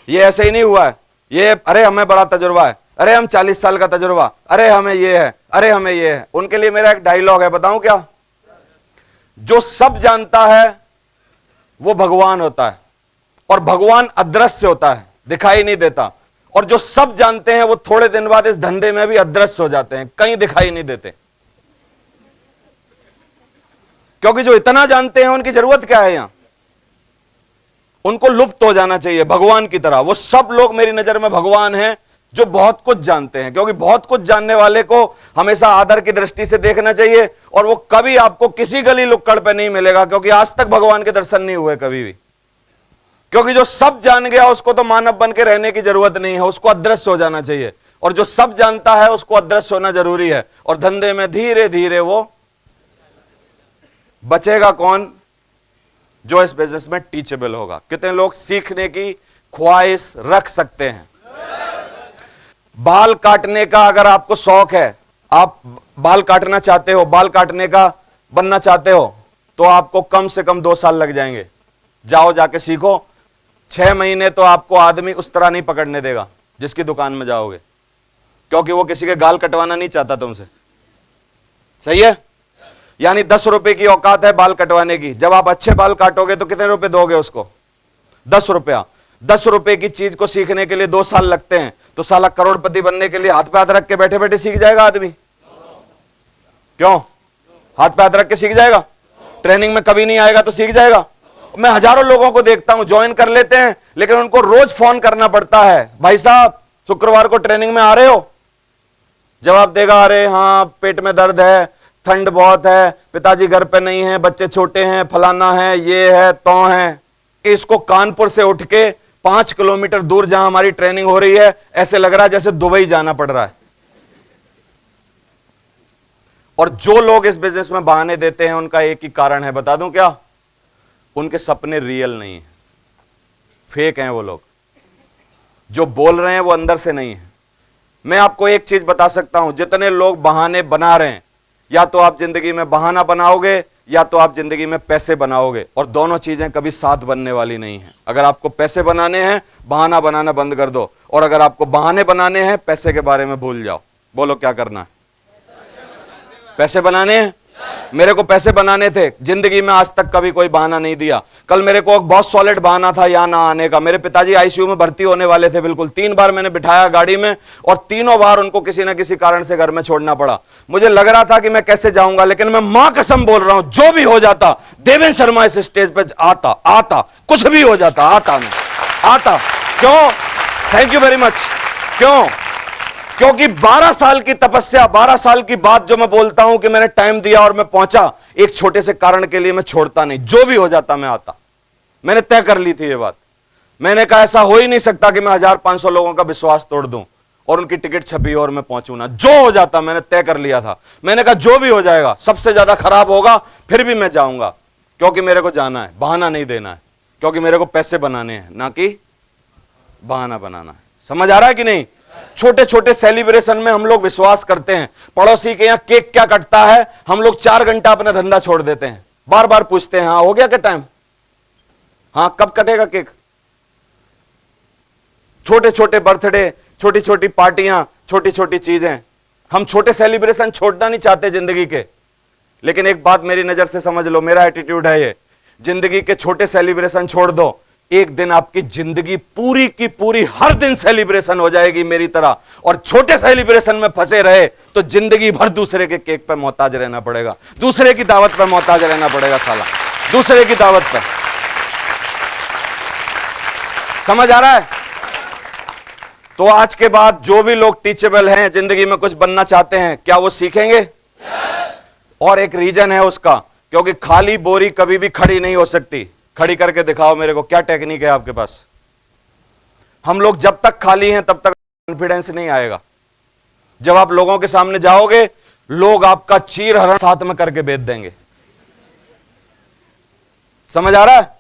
ये ऐसे ही नहीं हुआ है, ये अरे हमें बड़ा तजुर्बा है, अरे हम 40 साल का तजुर्बा, अरे हमें ये है, अरे हमें ये है। उनके लिए मेरा एक डायलॉग है, बताऊं क्या? जो सब जानता है वो भगवान होता है, और भगवान अदृश्य होता है, दिखाई नहीं देता। और जो सब जानते हैं वो थोड़े दिन बाद इस धंधे में भी अदृश्य हो जाते हैं, कहीं दिखाई नहीं देते। क्योंकि जो इतना जानते हैं उनकी जरूरत क्या है? यहां उनको लुप्त हो जाना चाहिए भगवान की तरह। वो सब लोग मेरी नजर में भगवान हैं जो बहुत कुछ जानते हैं, क्योंकि बहुत कुछ जानने वाले को हमेशा आदर की दृष्टि से देखना चाहिए। और वो कभी आपको किसी गली लुक्कड़ पे नहीं मिलेगा, क्योंकि आज तक भगवान के दर्शन नहीं हुए कभी भी। क्योंकि जो सब जान गया उसको तो मानव बन के रहने की जरूरत नहीं है, उसको अदृश्य हो जाना चाहिए। और जो सब जानता है उसको अदृश्य होना जरूरी है। और धंधे में धीरे धीरे वो बचेगा कौन? जो इस बिजनेस में टीचेबल होगा। कितने लोग सीखने की ख्वाहिश रख सकते हैं? बाल काटने का अगर आपको शौक है, आप बाल काटना चाहते हो, बाल काटने का बनना चाहते हो, तो आपको कम से कम 2 साल लग जाएंगे। जाओ जाके सीखो। 6 महीने तो आपको आदमी उस तरह नहीं पकड़ने देगा जिसकी दुकान में जाओगे, क्योंकि वो किसी के गाल कटवाना नहीं चाहता तुमसे। सही है? यानी 10 रुपए की औकात है बाल कटवाने की। जब आप अच्छे बाल काटोगे तो कितने रुपए दोगे उसको? 10 रुपया। 10 रुपए की चीज को सीखने के लिए 2 साल लगते हैं, तो साला करोड़पति बनने के लिए हाथ पे हाथ रख के बैठे बैठे सीख जाएगा आदमी? क्यों? हाथ पे हाथ रख के सीख जाएगा? ट्रेनिंग में कभी नहीं आएगा तो सीख जाएगा? मैं हजारों लोगों को देखता हूं, ज्वाइन कर लेते हैं, लेकिन उनको रोज फोन करना पड़ता है, भाई साहब शुक्रवार को ट्रेनिंग में आ रहे हो? जवाब देगा, अरे हाँ पेट में दर्द है, ठंड बहुत है, पिताजी घर पे नहीं है, बच्चे छोटे हैं, फलाना है, ये है, तो है। इसको कानपुर से उठ के 5 किलोमीटर दूर जहां हमारी ट्रेनिंग हो रही है, ऐसे लग रहा है जैसे दुबई जाना पड़ रहा है। और जो लोग इस बिजनेस में बहाने देते हैं उनका एक ही कारण है, बता दूं क्या? उनके सपने रियल नहीं है, फेक हैं वो लोग। जो बोल रहे हैं वो अंदर से नहीं है। मैं आपको एक चीज बता सकता हूं, जितने लोग बहाने बना रहे हैं, या तो आप जिंदगी में बहाना बनाओगे या तो आप जिंदगी में पैसे बनाओगे, और दोनों चीजें कभी साथ बनने वाली नहीं है। अगर आपको पैसे बनाने हैं, बहाना बनाना बंद कर दो, और अगर आपको बहाने बनाने हैं, पैसे के बारे में भूल जाओ। बोलो क्या करना है? पैसे बनाने हैं। मेरे को पैसे बनाने थे, जिंदगी में आज तक कभी कोई बहाना नहीं दिया। कल मेरे को एक बहुत सॉलिड बहाना था यहां ना आने का। मेरे पिताजी आईसीयू में भर्ती होने वाले थे, बिल्कुल 3 बार मैंने बिठाया गाड़ी में, और तीनों बार उनको किसी ना किसी कारण से घर में छोड़ना पड़ा। मुझे लग रहा था कि मैं कैसे जाऊंगा, लेकिन मैं मां कसम बोल रहा हूं, जो भी हो जाता, देवेंद्र शर्मा इस स्टेज पे आता, कुछ भी हो जाता, आता। क्यों? Thank you very much. क्यों? क्योंकि 12 साल की तपस्या, 12 साल की बात जो मैं बोलता हूं कि मैंने टाइम दिया और मैं पहुंचा, एक छोटे से कारण के लिए मैं छोड़ता नहीं। जो भी हो जाता मैं आता। मैंने तय कर ली थी ये बात। मैंने कहा ऐसा हो ही नहीं सकता कि मैं 1500 लोगों का विश्वास तोड़ दूं और उनकी टिकट छपी और मैं पहुंचू ना। जो हो जाता मैंने तय कर लिया था। मैंने कहा जो भी हो जाएगा, सबसे ज्यादा खराब होगा फिर भी मैं जाऊंगा, क्योंकि मेरे को जाना है, बहाना नहीं देना है, क्योंकि मेरे को पैसे बनाने हैं, ना कि बहाना बनाना है। समझ आ रहा है कि नहीं? छोटे छोटे सेलिब्रेशन में हम लोग विश्वास करते हैं। पड़ोसी के यहां केक क्या कटता है, हम लोग 4 घंटा अपना धंधा छोड़ देते हैं, बार बार पूछते हैं हाँ हो गया क्या टाइम, हाँ कब कटेगा केक। छोटे छोटे बर्थडे, छोटी छोटी पार्टियां, छोटी छोटी चीजें, हम छोटे सेलिब्रेशन छोड़ना नहीं चाहते जिंदगी के। लेकिन एक बात मेरी नजर से समझ लो, मेरा एटीट्यूड है ये, जिंदगी के छोटे सेलिब्रेशन छोड़ दो, एक दिन आपकी जिंदगी पूरी की पूरी हर दिन सेलिब्रेशन हो जाएगी मेरी तरह। और छोटे सेलिब्रेशन में फंसे रहे तो जिंदगी भर दूसरे के केक पे मोहताज रहना पड़ेगा, दूसरे की दावत पे मोहताज रहना पड़ेगा साला, दूसरे की दावत पे। समझ आ रहा है? तो आज के बाद जो भी लोग टीचेबल हैं, जिंदगी में कुछ बनना चाहते हैं, क्या वो सीखेंगे? और एक रीजन है उसका, क्योंकि खाली बोरी कभी भी खड़ी नहीं हो सकती। खड़ी करके दिखाओ मेरे को, क्या टेक्निक है आपके पास? हम लोग जब तक खाली हैं तब तक कॉन्फिडेंस नहीं आएगा। जब आप लोगों के सामने जाओगे, लोग आपका चीर हरण साथ में करके बेच देंगे। समझ आ रहा है?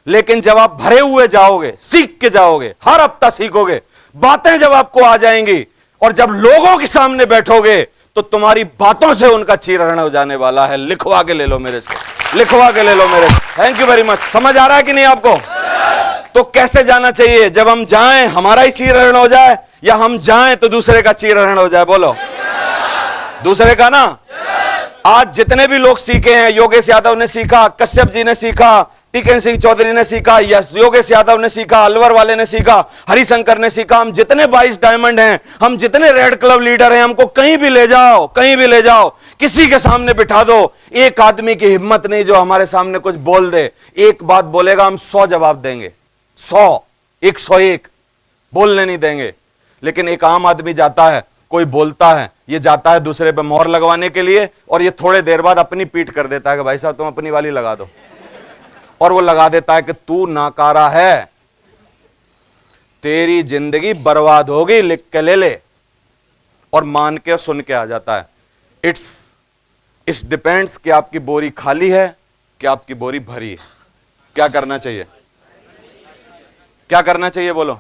लेकिन जब आप भरे हुए जाओगे, सीख के जाओगे, हर हफ्ता सीखोगे, बातें जब आपको आ जाएंगी और जब लोगों के सामने बैठोगे तो तुम्हारी बातों से उनका चीरहरण हो जाने वाला है। लिखवा के ले लो मेरे से, लिखवा के ले लो मेरे से। Thank you very much. समझ आ रहा है कि नहीं आपको? तो कैसे जाना चाहिए? जब हम जाएं हमारा ही चीरहरण हो जाए, या हम जाएं तो दूसरे का चीरहरण हो जाए? बोलो दूसरे का ना। आज जितने भी लोग सीखे हैं, योगेश यादव ने सीखा, कश्यप जी ने सीखा, टीकन सिंह चौधरी ने सीखा, योगेश यादव ने सीखा, अलवर वाले ने सीखा, हरिशंकर ने सीखा, हम जितने 22 डायमंड हैं, हम जितने रेड क्लब लीडर हैं, हमको कहीं भी ले जाओ, कहीं भी ले जाओ, किसी के सामने बिठा दो, एक आदमी की हिम्मत नहीं जो हमारे सामने कुछ बोल दे। एक बात बोलेगा, हम 100 जवाब देंगे, 100, 101 बोलने नहीं देंगे। लेकिन एक आम आदमी जाता है, कोई बोलता है, ये जाता है दूसरे पे मोहर लगवाने के लिए, और ये थोड़े देर बाद अपनी पीठ कर देता है कि भाई साहब तुम अपनी वाली लगा दो, और वो लगा देता है कि तू नाकारा है, तेरी जिंदगी बर्बाद होगी, लिख के ले ले, और मान के सुन के आ जाता है। इट्स डिपेंड्स कि आपकी बोरी खाली है कि आपकी बोरी भरी है। क्या करना चाहिए? क्या करना चाहिए बोलो?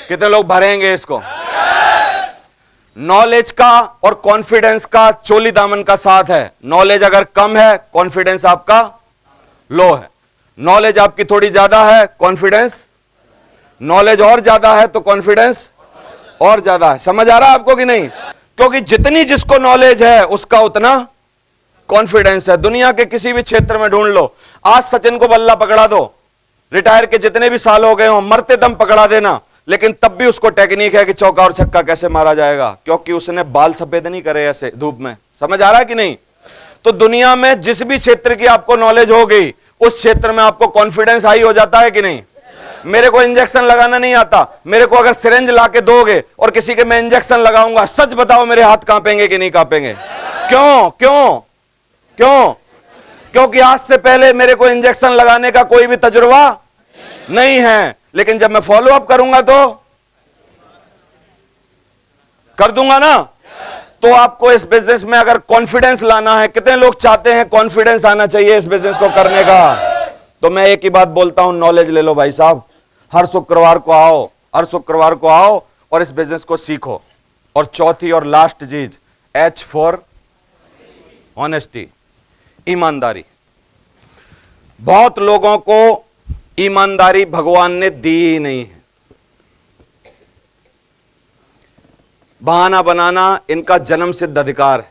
कितने लोग भरेंगे इसको? नॉलेज का और कॉन्फिडेंस का चोली दामन का साथ है। नॉलेज अगर कम है, कॉन्फिडेंस आपका लो है। नॉलेज आपकी थोड़ी ज्यादा है, कॉन्फिडेंस, नॉलेज और ज्यादा है तो कॉन्फिडेंस और ज्यादा है। समझ आ रहा है आपको कि नहीं? क्योंकि जितनी जिसको नॉलेज है उसका उतना कॉन्फिडेंस है। दुनिया के किसी भी क्षेत्र में ढूंढ लो, आज सचिन को बल्ला पकड़ा दो, रिटायर के जितने भी साल हो गए हो, मरते दम पकड़ा देना, लेकिन तब भी उसको टेक्निक है कि चौका और छक्का कैसे मारा जाएगा, क्योंकि उसने बाल सफेद नहीं करे ऐसे धूप में। समझ आ रहा है कि नहीं? तो दुनिया में जिस भी क्षेत्र की आपको नॉलेज हो गई, उस क्षेत्र में आपको कॉन्फिडेंस हाई हो जाता है कि नहीं? मेरे को इंजेक्शन लगाना नहीं आता, मेरे को अगर सिरिंज लाके दोगे और किसी के मैं इंजेक्शन लगाऊंगा, सच बताओ मेरे हाथ कांपेंगे कि नहीं कांपेंगे? क्यों क्यों क्यों? क्योंकि आज से पहले मेरे को इंजेक्शन लगाने का कोई भी तजुर्बा नहीं है। लेकिन जब मैं फॉलो अप करूंगा तो कर दूंगा ना। तो आपको इस बिजनेस में अगर कॉन्फिडेंस लाना है, कितने लोग चाहते हैं कॉन्फिडेंस आना चाहिए इस बिजनेस को करने का? तो मैं एक ही बात बोलता हूं, नॉलेज ले लो भाई साहब। हर शुक्रवार को आओ, हर शुक्रवार को आओ और इस बिजनेस को सीखो। और चौथी और लास्ट चीज, H फॉर ऑनेस्टी, ईमानदारी। बहुत लोगों को ईमानदारी भगवान ने दी ही नहीं है। बहाना बनाना इनका जन्म सिद्ध अधिकार है।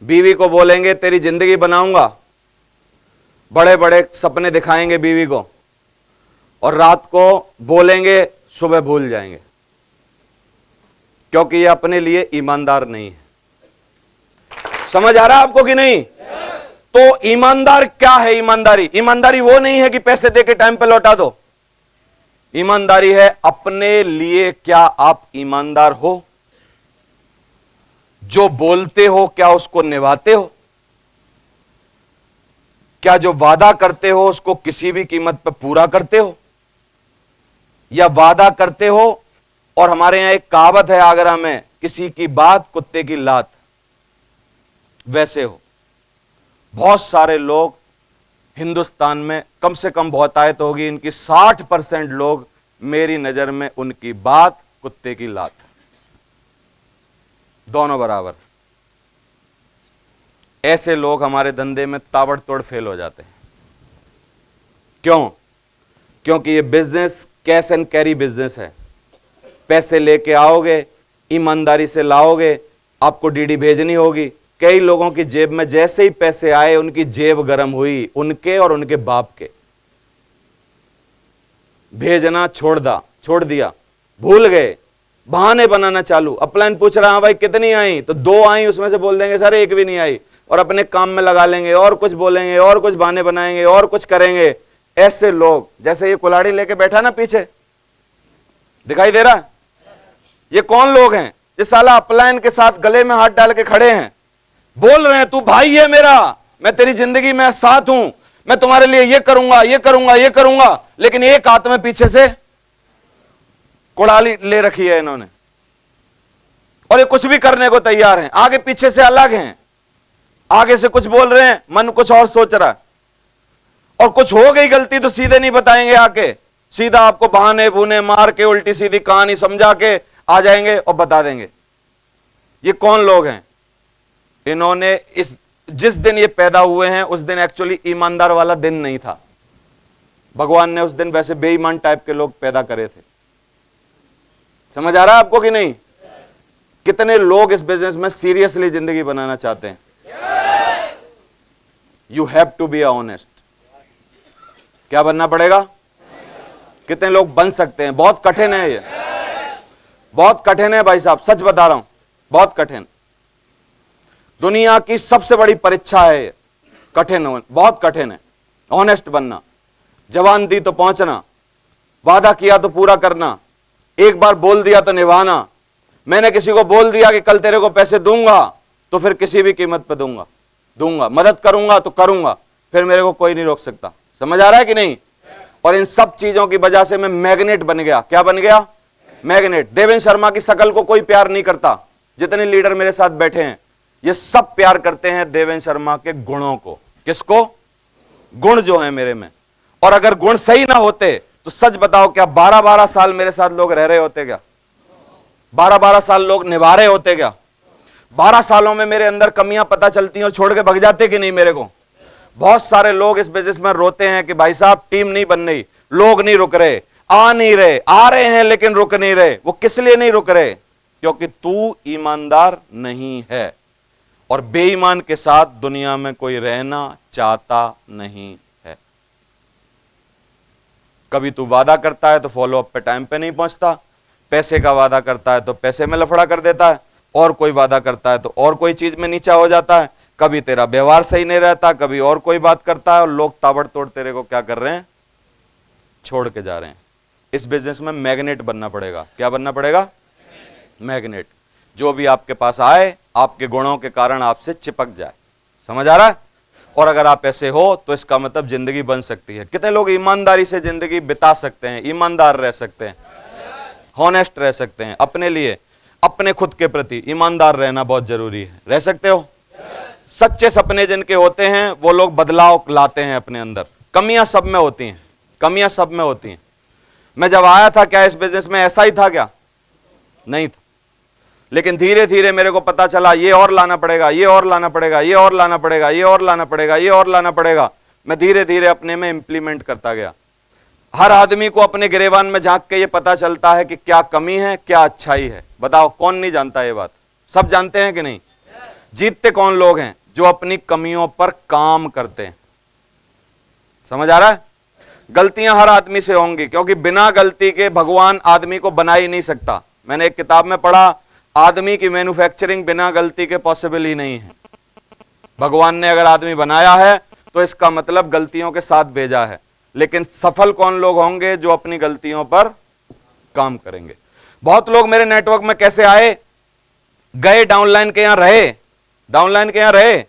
बीवी को बोलेंगे तेरी जिंदगी बनाऊंगा, बड़े बड़े सपने दिखाएंगे बीवी को, और रात को बोलेंगे, सुबह भूल जाएंगे, क्योंकि ये अपने लिए ईमानदार नहीं है। समझ आ रहा है आपको कि नहीं? तो ईमानदार क्या है? ईमानदारी, ईमानदारी वो नहीं है कि पैसे देके टाइम पे लौटा दो। ईमानदारी है अपने लिए क्या आप ईमानदार हो? जो बोलते हो क्या उसको निभाते हो? क्या जो वादा करते हो उसको किसी भी कीमत पर पूरा करते हो, या वादा करते हो और हमारे यहां एक कहावत है आगरा में, किसी की बात कुत्ते की लात, वैसे हो। बहुत सारे लोग हिंदुस्तान में, कम से कम बहुतायत होगी इनकी, 60% लोग मेरी नजर में उनकी बात कुत्ते की लात, दोनों बराबर। ऐसे लोग हमारे धंधे में ताबड़तोड़ फेल हो जाते हैं। क्यों? क्योंकि ये business cash and carry business है। पैसे लेके आओगे, ईमानदारी से लाओगे, आपको डीडी भेजनी होगी। कई लोगों की जेब में जैसे ही पैसे आए उनकी जेब गर्म हुई, उनके और उनके बाप के। भेजना छोड़ दिया, भूल गए, बहाने बनाना चालू। अपलाइन पूछ रहा, भाई कितनी आई? तो 2 आई, उसमें से बोल देंगे सर 1 भी नहीं आई, और अपने काम में लगा लेंगे और कुछ बोलेंगे और कुछ बहाने बनाएंगे और कुछ करेंगे। ऐसे लोग, जैसे ये कुल्हाड़ी लेके बैठा ना पीछे, दिखाई दे रहा? ये कौन लोग हैं? ये साला अपलाइन के साथ गले में हाथ डाल के खड़े हैं, बोल रहे हैं तू भाई है मेरा, मैं तेरी जिंदगी में साथ हूं, मैं तुम्हारे लिए ये करूंगा ये करूंगा ये करूंगा, लेकिन एक हाथ में पीछे से कुड़ाली ले रखी है इन्होंने, और ये कुछ भी करने को तैयार हैं, आगे पीछे से अलग हैं। आगे से कुछ बोल रहे हैं, मन कुछ और सोच रहा है, और कुछ हो गई गलती तो सीधे नहीं बताएंगे आके, सीधा आपको बहाने बुने मार के उल्टी सीधी कहानी समझा के आ जाएंगे और बता देंगे। ये कौन लोग हैं? इन्होंने जिस दिन ये पैदा हुए हैं उस दिन एक्चुअली ईमानदार वाला दिन नहीं था। भगवान ने उस दिन वैसे बेईमान टाइप के लोग पैदा करे थे। समझ आ रहा है आपको कि नहीं? कितने लोग इस बिजनेस में सीरियसली जिंदगी बनाना चाहते हैं? You have to be honest. क्या बनना पड़ेगा? कितने लोग बन सकते हैं? बहुत कठिन है ये, बहुत कठिन है भाई साहब, सच बता रहा हूं, बहुत कठिन। दुनिया की सबसे बड़ी परीक्षा है ये, कठिन, बहुत कठिन है। ऑनेस्ट बनना, जबान दी तो पहुंचना, वादा किया तो पूरा करना, एक बार बोल दिया तो निभाना। मैंने किसी को बोल दिया कि कल तेरे को पैसे दूंगा, तो फिर किसी भी कीमत पे दूंगा, मदद करूंगा तो करूंगा, फिर मेरे को कोई नहीं रोक सकता। समझ आ रहा है कि नहीं? और इन सब चीजों की वजह से मैं मैग्नेट बन गया। क्या बन गया? मैग्नेट। देवेंद्र शर्मा की शकल को कोई प्यार नहीं करता, जितने लीडर मेरे साथ बैठे हैं ये सब प्यार करते हैं देवेंद्र शर्मा के गुणों को। किसको? गुण जो है मेरे में। और अगर गुण सही ना होते तो सच बताओ, क्या 12-12 साल मेरे साथ लोग रह रहे होते? क्या 12-12 साल लोग निभा रहे होते? क्या 12 सालों में मेरे अंदर कमियां पता चलती हैं और छोड़ के भग जाते कि नहीं मेरे को? बहुत सारे लोग इस बिजनेस में रोते हैं कि भाई साहब टीम नहीं बन रही, लोग नहीं रुक रहे, आ नहीं रहे, आ रहे हैं लेकिन रुक नहीं रहे। वो किस लिए नहीं रुक रहे? क्योंकि तू ईमानदार नहीं है, और बेईमान के साथ दुनिया में कोई रहना चाहता नहीं है। कभी तू वादा करता है तो फॉलो अप पे टाइम पे नहीं पहुंचता, पैसे का वादा करता है तो पैसे में लफड़ा कर देता है, और कोई वादा करता है तो और कोई चीज में नीचा हो जाता है, कभी तेरा व्यवहार सही नहीं रहता, कभी और कोई बात करता है, और लोग ताबड़तोड़ तेरे को क्या कर रहे हैं? छोड़ के जा रहे हैं। इस बिजनेस में मैग्नेट बनना पड़ेगा। क्या बनना पड़ेगा? मैग्नेट। जो भी आपके पास आए आपके गुणों के कारण आपसे चिपक जाए। समझ आ रहा है? और अगर आप ऐसे हो तो इसका मतलब जिंदगी बन सकती है। कितने लोग ईमानदारी से जिंदगी बिता सकते हैं, ईमानदार रह सकते हैं, हॉनेस्ट रह सकते हैं? अपने लिए, अपने खुद के प्रति ईमानदार रहना बहुत जरूरी है। रह सकते हो? सच्चे सपने जिनके होते हैं वो लोग बदलाव लाते हैं अपने अंदर। कमियां सब में होती हैं, कमियां सब में होती हैं। मैं जब आया था, क्या इस बिजनेस में ऐसा ही था? क्या नहीं था। लेकिन धीरे धीरे मेरे को पता चला ये और लाना पड़ेगा, ये और लाना पड़ेगा, ये और लाना पड़ेगा, ये और लाना पड़ेगा, ये और लाना पड़ेगा। मैं धीरे धीरे अपने में इंप्लीमेंट करता गया। हर आदमी को अपने गिरेबान में झांक के ये पता चलता है कि क्या कमी है, क्या अच्छाई है। बताओ कौन नहीं जानता ये बात? सब जानते हैं कि नहीं? जीतते कौन लोग हैं? जो अपनी कमियों पर काम करते हैं। समझ आ रहा है? गलतियां हर आदमी से होंगी, क्योंकि बिना गलती के भगवान आदमी को बना ही नहीं सकता। मैंने एक किताब में पढ़ा, आदमी की मैन्युफैक्चरिंग बिना गलती के पॉसिबल ही नहीं है। भगवान ने अगर आदमी बनाया है तो इसका मतलब गलतियों के साथ भेजा है। लेकिन सफल कौन लोग होंगे? जो अपनी गलतियों पर काम करेंगे। बहुत लोग मेरे नेटवर्क में कैसे आए? गए डाउनलाइन के यहां रहे, डाउनलाइन के यहां रहे,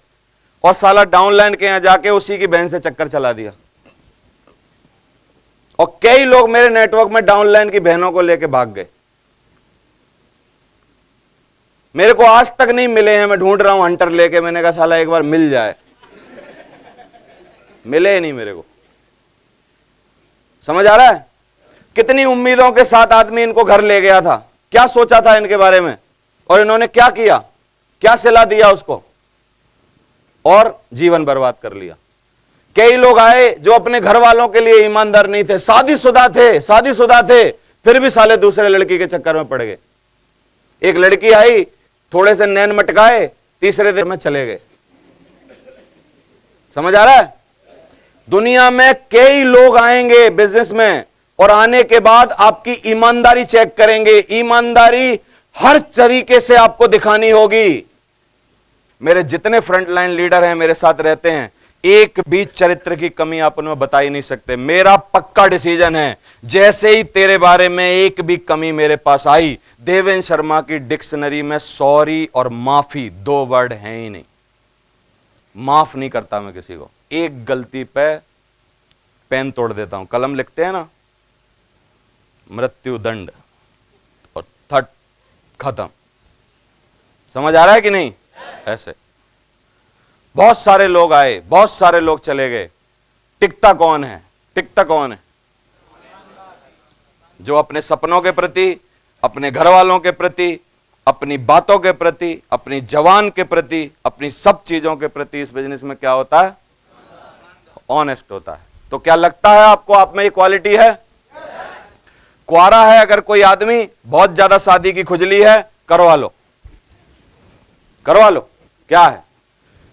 और साला डाउनलाइन के यहां जाके उसी की बहन से चक्कर चला दिया। और कई लोग मेरे नेटवर्क में डाउनलाइन की बहनों को लेके भाग गए। मेरे को आज तक नहीं मिले हैं, मैं ढूंढ रहा हूं हंटर लेके। मैंने कहा साला एक बार मिल जाए, मिले ही नहीं मेरे को। समझ आ रहा है? कितनी उम्मीदों के साथ आदमी इनको घर ले गया था, क्या सोचा था इनके बारे में, और इन्होंने क्या किया, क्या सिला दिया उसको, और जीवन बर्बाद कर लिया। कई लोग आए जो अपने घर वालों के लिए ईमानदार नहीं थे, शादीशुदा थे, फिर भी साले दूसरे लड़की के चक्कर में पड़ गए। एक लड़की आई, थोड़े से नैन मटकाए, तीसरे दिन में चले गए। समझ आ रहा है? दुनिया में कई लोग आएंगे बिजनेस में, और आने के बाद आपकी ईमानदारी चेक करेंगे। ईमानदारी हर तरीके से आपको दिखानी होगी। मेरे जितने फ्रंटलाइन लीडर हैं, मेरे साथ रहते हैं, एक भी चरित्र की कमी आप उनमें बता ही नहीं सकते। मेरा पक्का डिसीजन है, जैसे ही तेरे बारे में एक भी कमी मेरे पास आई, देवेंद्र शर्मा की डिक्शनरी में सॉरी और माफी 2 वर्ड हैं ही नहीं। माफ नहीं करता मैं किसी को। एक गलती पे पेन तोड़ देता हूं। कलम लिखते हैं ना, मृत्यु दंड, और थट खत्म। समझ आ रहा है कि नहीं? ऐसे बहुत सारे लोग आए, बहुत सारे लोग चले गए। टिकता कौन है? टिकता कौन है? जो अपने सपनों के प्रति, अपने घर वालों के प्रति, अपनी बातों के प्रति, अपनी जवान के प्रति, अपनी सब चीजों के प्रति इस बिजनेस में क्या होता है? ऑनेस्ट होता है। तो क्या लगता है आपको आप में ये क्वालिटी है? कुआरा है अगर कोई आदमी, बहुत ज्यादा शादी की खुजली है, करवा लो, करवा लो। क्या है?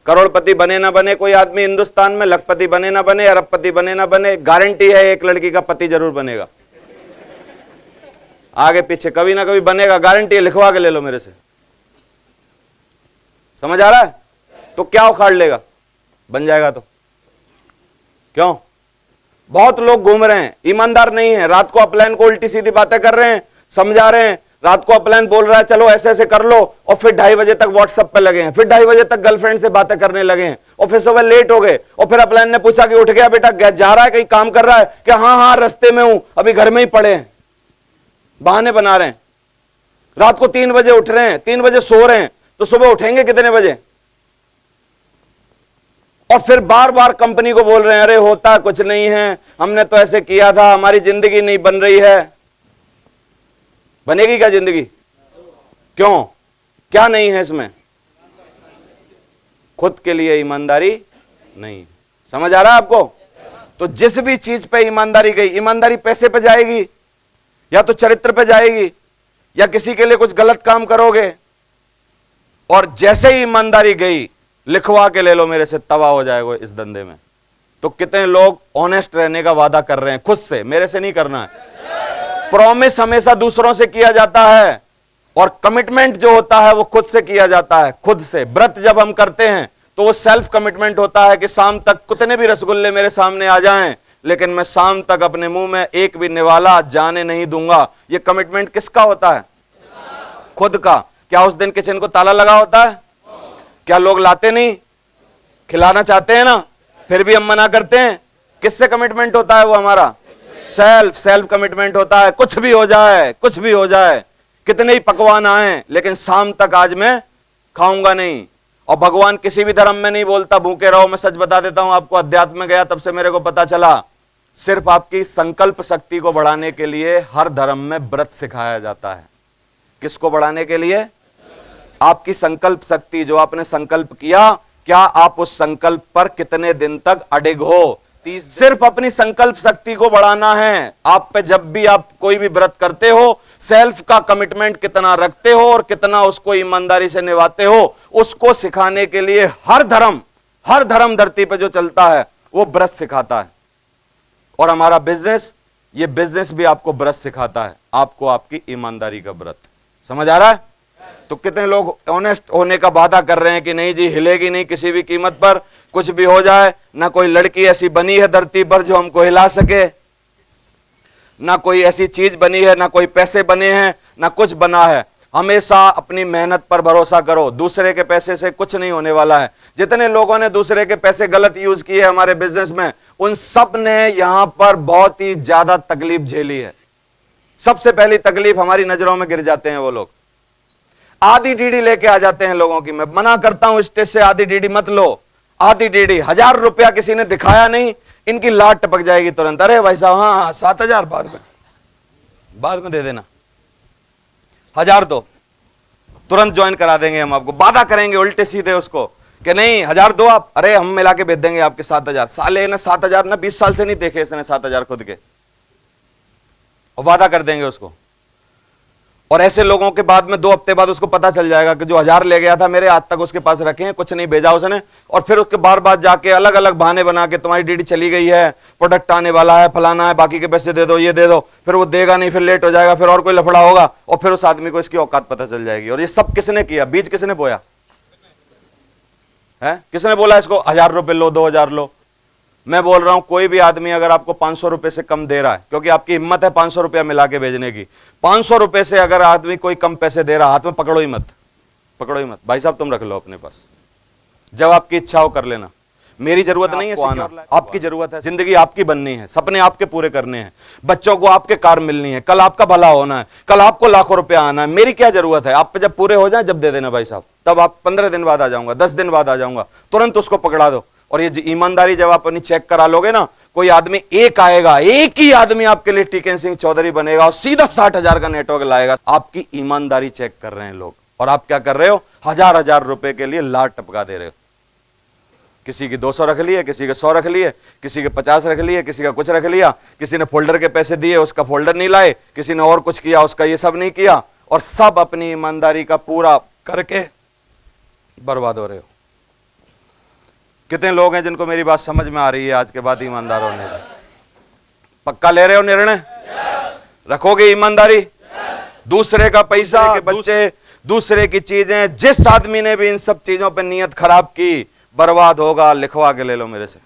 करोड़पति बने ना बने कोई आदमी हिंदुस्तान में, लखपति बने ना बने, अरबपति बने ना बने, गारंटी है एक लड़की का पति जरूर बनेगा। आगे पीछे कभी ना कभी बनेगा, गारंटी है, लिखवा के ले लो मेरे से। समझ आ रहा है? तो क्या उखाड़ लेगा? बन जाएगा तो। क्यों? बहुत लोग घूम रहे हैं, ईमानदार नहीं है, रात को अपलाइन को उल्टी सीधी बातें कर रहे हैं, समझा रहे हैं। रात को अपलाइन बोल रहा है चलो ऐसे ऐसे कर लो, और फिर 2:30 बजे तक व्हाट्सएप पे लगे हैं, फिर 2:30 बजे तक गर्लफ्रेंड से बातें करने लगे हैं, और फिर सुबह लेट हो गए, और फिर अपलाइन ने पूछा कि उठ गया बेटा, जा रहा है कहीं काम कर रहा है कि हाँ हाँ रास्ते में हूं, अभी घर में ही पड़े हैं। बहाने बना रहे हैं। रात को 3 बजे उठ रहे हैं, 3 बजे सो रहे हैं, तो सुबह उठेंगे कितने बजे? और फिर बार बार कंपनी को बोल रहे हैं अरे होता कुछ नहीं है, हमने तो ऐसे किया था, हमारी जिंदगी नहीं बन रही है। बनेगी क्या जिंदगी? क्यों? क्या नहीं है इसमें? खुद के लिए ईमानदारी नहीं। समझ आ रहा है आपको? तो जिस भी चीज पे ईमानदारी गई, ईमानदारी पैसे पे जाएगी, या तो चरित्र पे जाएगी, या किसी के लिए कुछ गलत काम करोगे, और जैसे ही ईमानदारी गई, लिखवा के ले लो मेरे से, तबाह हो जाएगा इस धंधे में। तो कितने लोग ऑनेस्ट रहने का वादा कर रहे हैं खुद से, मेरे से नहीं करना है। प्रॉमिस हमेशा दूसरों से किया जाता है, और कमिटमेंट जो होता है वो खुद से किया जाता है, खुद से। व्रत जब हम करते हैं तो वो सेल्फ कमिटमेंट होता है कि शाम तक कितने भी रसगुल्ले मेरे सामने आ जाएं, लेकिन मैं शाम तक अपने मुंह में एक भी निवाला जाने नहीं दूंगा। ये कमिटमेंट किसका होता है? खुद का। क्या उस दिन किचन को ताला लगा होता है? क्या लोग लाते नहीं? खिलाना चाहते हैं ना, फिर भी हम मना करते हैं। किससे कमिटमेंट होता है वो हमारा? सेल्फ कमिटमेंट होता है। कुछ भी हो जाए, कुछ भी हो जाए, कितने ही पकवान आए, लेकिन शाम तक आज मैं खाऊंगा नहीं। और भगवान किसी भी धर्म में नहीं बोलता भूखे रहो। मैं सच बता देता हूं आपको, अध्यात्म में गया तब से मेरे को पता चला, सिर्फ आपकी संकल्प शक्ति को बढ़ाने के लिए हर धर्म में व्रत सिखाया जाता है। किसको बढ़ाने के लिए? आपकी संकल्प शक्ति, जो आपने संकल्प किया, क्या आप उस संकल्प पर कितने दिन तक अडिग हो? सिर्फ अपनी संकल्प शक्ति को बढ़ाना है। आप पे जब भी आप कोई भी व्रत करते हो, सेल्फ का कमिटमेंट कितना रखते हो और कितना उसको ईमानदारी से निभाते हो, उसको सिखाने के लिए हर धर्म धरती पे जो चलता है वो व्रत सिखाता है। और हमारा बिजनेस, ये बिजनेस भी आपको व्रत सिखाता है, आपको आपकी ईमानदारी का व्रत। समझ आ रहा है? तो कितने लोग ऑनेस्ट होने का वादा कर रहे हैं कि नहीं जी हिलेगी नहीं किसी भी कीमत पर, कुछ भी हो जाए, ना कोई लड़की ऐसी बनी है धरती पर जो हमको हिला सके, ना कोई ऐसी चीज बनी है, ना कोई पैसे बने हैं, ना कुछ बना है। हमेशा अपनी मेहनत पर भरोसा करो, दूसरे के पैसे से कुछ नहीं होने वाला है। जितने लोगों ने दूसरे के पैसे गलत यूज किए हमारे बिजनेस में, उन सब ने यहां पर बहुत ही ज्यादा तकलीफ झेली है। सबसे पहली तकलीफ, हमारी नजरों में गिर जाते हैं वो लोग, आधी डीडी लेके आ जाते हैं लोगों की। मैं मना करता हूं स्टेज से, आधी डीडी मत लो। आधी डीडी, 1000 रुपया किसी ने दिखाया नहीं, इनकी लाट टपक जाएगी तुरंत। अरे भाई साहब, हाँ 7000 बाद में दे देना, 1000 दो, तुरंत ज्वाइन करा देंगे हम आपको। वादा करेंगे उल्टे सीधे उसको कि नहीं 1000 दो आप, अरे हम मिला के भेज देंगे आपके 7000। साले ने 7000 ना 20 साल से नहीं देखे इसने 7000 खुद के, और वादा कर देंगे उसको। और ऐसे लोगों के बाद में 2 हफ्ते बाद उसको पता चल जाएगा कि जो 1000 ले गया था मेरे, आज तक उसके पास रखे हैं, कुछ नहीं भेजा उसने। और फिर उसके बार बार जाके अलग अलग बहाने बना के, तुम्हारी डीडी चली गई है, प्रोडक्ट आने वाला है, फलाना है, बाकी के पैसे दे दो, ये दे दो। फिर वो देगा नहीं, फिर लेट हो जाएगा, फिर और कोई लफड़ा होगा, और फिर उस आदमी को इसकी औकात पता चल जाएगी। और ये सब किसने किया? बीज किसने बोया है? किसने बोला इसको 1000 रुपए लो, 2000 लो? मैं बोल रहा हूं, कोई भी आदमी अगर आपको 500 रुपए से कम दे रहा है, क्योंकि आपकी हिम्मत है 500 रुपया मिला के भेजने की, 500 रुपए से अगर आदमी कोई कम पैसे दे रहा, हाथ में पकड़ो ही मत, पकड़ो ही मत। भाई साहब तुम रख लो अपने पास, जब आपकी इच्छा हो कर लेना। मेरी जरूरत नहीं है आना, आपकी जरूरत है। जिंदगी आपकी बननी है, सपने आपके पूरे करने हैं, बच्चों को आपके कार मिलनी है, कल आपका भला होना है, कल आपको लाखों रुपया आना है। मेरी क्या जरूरत है? आप पे जब पूरे हो जाए जब दे देना भाई साहब, तब आप 15 दिन बाद आ जाऊंगा, 10 दिन बाद आ जाऊंगा, तुरंत उसको पकड़ा दो। और ये ईमानदारी जब आप अपनी चेक करा लोगे ना, कोई आदमी एक आएगा, एक ही आदमी आपके लिए टीकन सिंह चौधरी बनेगा और सीधा 60,000 का नेटवर्क लाएगा। आपकी ईमानदारी चेक कर रहे हैं लोग, और आप क्या कर रहे हो? 1000 रुपए के लिए लाट टपका दे रहे हो। किसी की 200 रख लिए, किसी के 100 रख लिए, किसी के 50 रख लिए, किसी का कुछ रख लिया, किसी ने फोल्डर के पैसे दिए उसका फोल्डर नहीं लाए, किसी ने और कुछ किया उसका ये सब नहीं किया, और सब अपनी ईमानदारी का पूरा करके बर्बाद हो रहे हो। कितने लोग हैं जिनको मेरी बात समझ में आ रही है आज के बाद ईमानदार होने का? पक्का ले रहे हो निर्णय? रखोगे ईमानदारी? दूसरे का पैसा, बच्चे, दूसरे की चीजें, जिस आदमी ने भी इन सब चीजों पर नियत खराब की, बर्बाद होगा। लिखवा के ले लो मेरे से।